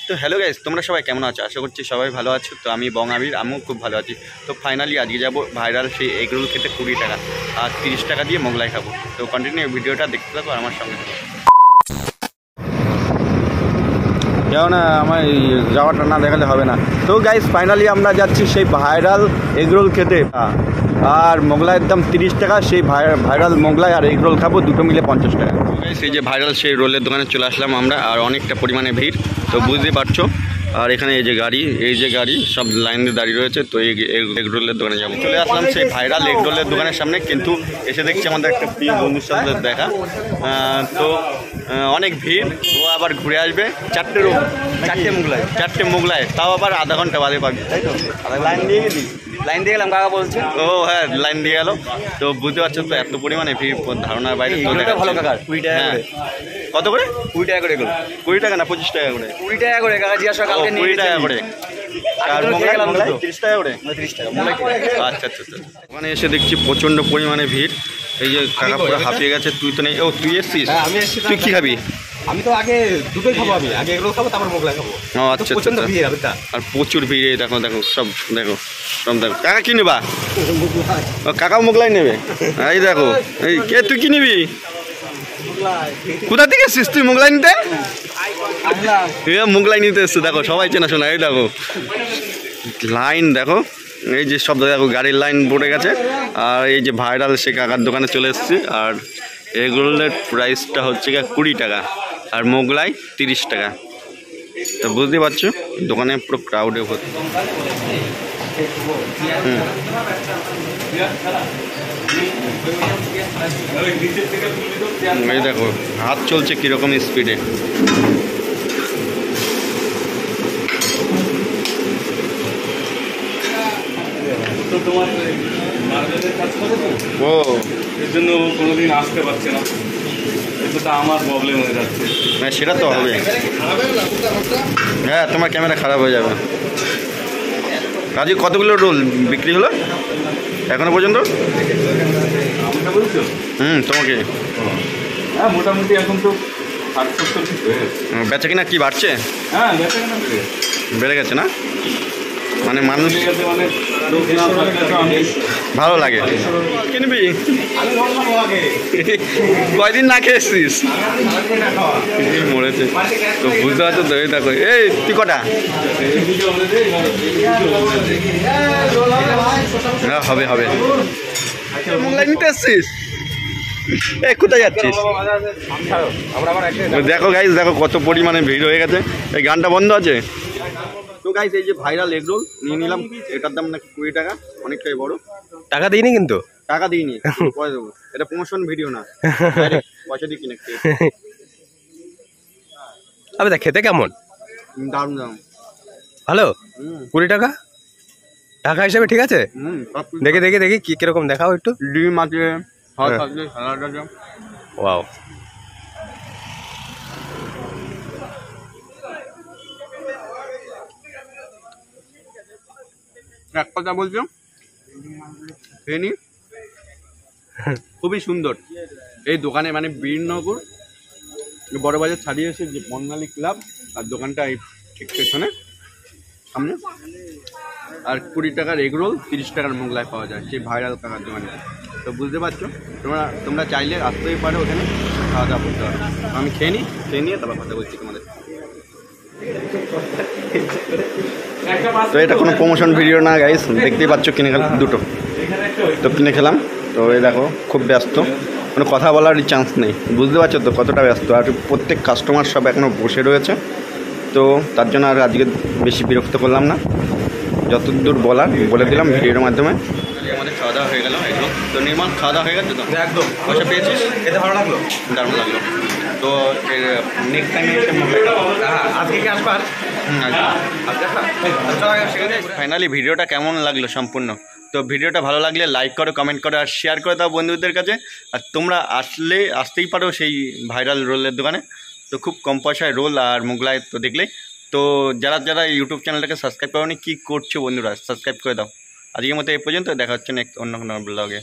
তো hello guys, তোমরা সবাই কেমন আছো? আশা করছি সবাই ভালো আছো। তো আমি বং আবির, আমিও খুব ভালো আছি। তো ফাইনালি আজকে যাবো ভাইরাল সেই এগ রোল খেতে 20 টাকা আর 30 টাকা দিয়ে মোগলাই খাবো। তো কন্টিনিউ ভিডিওটা দেখতে থাকো আমার সঙ্গে। যাও না, আমার যাওয়াটা না দেখালে হবে না। তো গাইস ফাইনালি আমরা যাচ্ছি সেই ভাইরাল এগ রোল খেতে, আর মোগলাইয়ের দাম 30 টাকা। সেই ভাইরাল মোগলাই আর এগ রোল খাবো, দুটো মিলে 50 টাকা। সেই যে ভাইরাল সেই রোলের দোকানে চলে আসলাম আমরা, আর অনেকটা পরিমাণে ভিড়, তো বুঝতে পারছো। আর এখানে এই যে গাড়ি সব লাইন দিয়ে দাঁড়িয়ে রয়েছে। তো এই এগ রোলের দোকানে যাবো, চলে আসলাম সেই ভাইরাল এগ রোলের দোকানের সামনে। কিন্তু এসে দেখছি আমাদের একটা প্রিয় বন্ধুর সাথে দেখা, তো অনেক ভিড়। ও আবার ঘুরে আসবে চারটে মোগলাই, তাও আবার আধা ঘন্টা বাদে পাবি, তাই তো? লাইন দিয়ে গেলাম কাকা বলছে। ও হ্যাঁ, লাইন দিয়ে গেল। তো বুঝতে পারছো তো এত পরিমাণে ভিড়, ধারণার বাইরে। ভালো কাকা, 20 টাকা করে। কত করে? 20 টাকা করে। 20 টাকা না 25 টাকা করে? 20 টাকা করে কাকা, জিজ্ঞাসা কালকে 20 টাকা করে। আর মোগলাই 30 টাকা করে? 30 টাকা। আচ্ছা। ওখানে এসে দেখছি প্রচণ্ড পরিমাণে ভিড়। এই যে কাকা পুরো হাঁপিয়ে গেছে। তুই তো নেই। ও তুই এসছিস? আমি এসছি। তুই কি খাবি? আমি তো আগে দুটোই খাবো, আমি আগে এগুলো খাবো তারপর মোগলাই খাবো। ও আচ্ছা। আর প্রচুর ভিড়, দেখো সব দেখো। কাকা কি নেবা? ও কাকাও মোগলাই নেবে। এই দেখো, এই কে তুই কি নিবি? কোথা থেকে এসছিস তুই মোগলাই নিতে? মোগলাই নিতে এসছে, দেখো সবাই চেনা শোনা। এই দেখো লাইন, দেখো এই যে সব দেখো গাড়ির লাইন পড়ে গেছে। আর এই যে ভাইরাল সে কাকার দোকানে চলে এসছে। আর এগুলোর প্রাইসটা হচ্ছে 20 টাকা আর মোগলাই 30 টাকা। তো বুঝতে পারছো দোকানে পুরো ক্রাউডে ভর্তি। এই দেখো হাত চলছে কিরকম স্পিডে। ও এর জন্য কোনোদিন আসতে পারছে না, এটা আমার প্রবলেম হয়ে যাচ্ছে। হ্যাঁ সেটা তো হবে। হ্যাঁ তোমার ক্যামেরা খারাপ হয়ে যাবে। আজকে কতগুলো রোল বিক্রি হলো এখনো পর্যন্ত? তোমাকে? হ্যাঁ মোটামুটি এখন তো 60-70 হয়ে গেছে। বেচা কিনা কি বাড়ছে? হ্যাঁ বেচা কিনা বেড়ে গেছে না? মানে মানুষ মানে ভালো লাগে। কিনবি? কয়দিন না খেয়েছিস? মরেছে। তো বুঝতে পারছো তো। এই দেখো, এই তুই কটা? হ্যাঁ হবে। মোগলাই নিতে এসছিস? এই কোথায় যাচ্ছিস? দেখো গাইস, দেখো কত পরিমাণে ভিড় হয়ে গেছে। এই গানটা বন্ধ আছে। তো গাইস এই যে ভাইরাল এগ রোল নিয়ে নিলাম। এটার দাম নাকি 20 টাকা, অনেকটাই বড়। টাকা দিইনি কিন্তু। টাকা দিইনি, পয়সা দেবো। এটা প্রমোশন ভিডিও না, পয়সা দিয়ে কিনে। আবে দেখ খেতে কেমন? দারুণ। ভালো। 20 টাকা টাকা হিসাবে ঠিক আছে। দেখি কিরকম দেখাও একটু। ডিম আছে, স্যালাড আছে। ওয়াও। এক কথা বলছো, খুবই সুন্দর এই দোকানে। মানে বীরনগর বড় বাজার ছাড়িয়ে এসে যে বঙ্গালী ক্লাব আর দোকানটা এই ঠিক পেছনে সামনে। আর 20 টাকার এগ রোল, 30 টাকার মোগলাই পাওয়া যায় সেই ভাইরাল কাকার দোকানে। তো বুঝতে পারছো, তোমরা চাইলে আসতেই পারো ওখানে, খাওয়া দাওয়া করতে পারো। আমি খেয়ে নিয়ে তারপর কথা বলছি তোমাদের। তো এটা কোনো প্রমোশন ভিডিও না গাইস, দেখতেই পাচ্ছ কিনে খেলাম দুটো। তো কিনে খেলাম। তো এই দেখো খুব ব্যস্ত, কোনো কথা বলারই চান্স নেই। বুঝতে পারছো তো কতটা ব্যস্ত। আর প্রত্যেক কাস্টমার সব এখনও বসে রয়েছে। তো তার জন্য আর আজকে বেশি বিরক্ত করলাম না, যতদূর বলার বলে দিলাম ভিডিওর মাধ্যমে। আমাদের খাওয়া দাওয়া হয়ে গেল একদম। তো নির্মাণ খাওয়া দাওয়া হয়ে গেছে তো? একদম। পয়সা পেয়েছিস? খেতে ভালো লাগলো, দারুণ লাগলো। তো নেক্সট টাইমে এসে আজকে কি আসবার? ফাইনালি ভিডিওটা কেমন লাগলো সম্পূর্ণ? তো ভিডিওটা ভালো লাগলে লাইক করো, কমেন্ট করো আর শেয়ার করে দাও বন্ধুদের কাছে। আর তোমরা আসতেই পারো সেই ভাইরাল রোলের দোকানে। তো খুব কম পয়সায় রোল আর মোগলাই তো দেখলেই। তো যারা ইউটিউব চ্যানেলটাকে সাবস্ক্রাইব করোনি, কী করছো বন্ধুরা? সাবস্ক্রাইব করে দাও। আজকের মতো এই পর্যন্ত, দেখা হচ্ছে অন্য কোনো ব্লগে।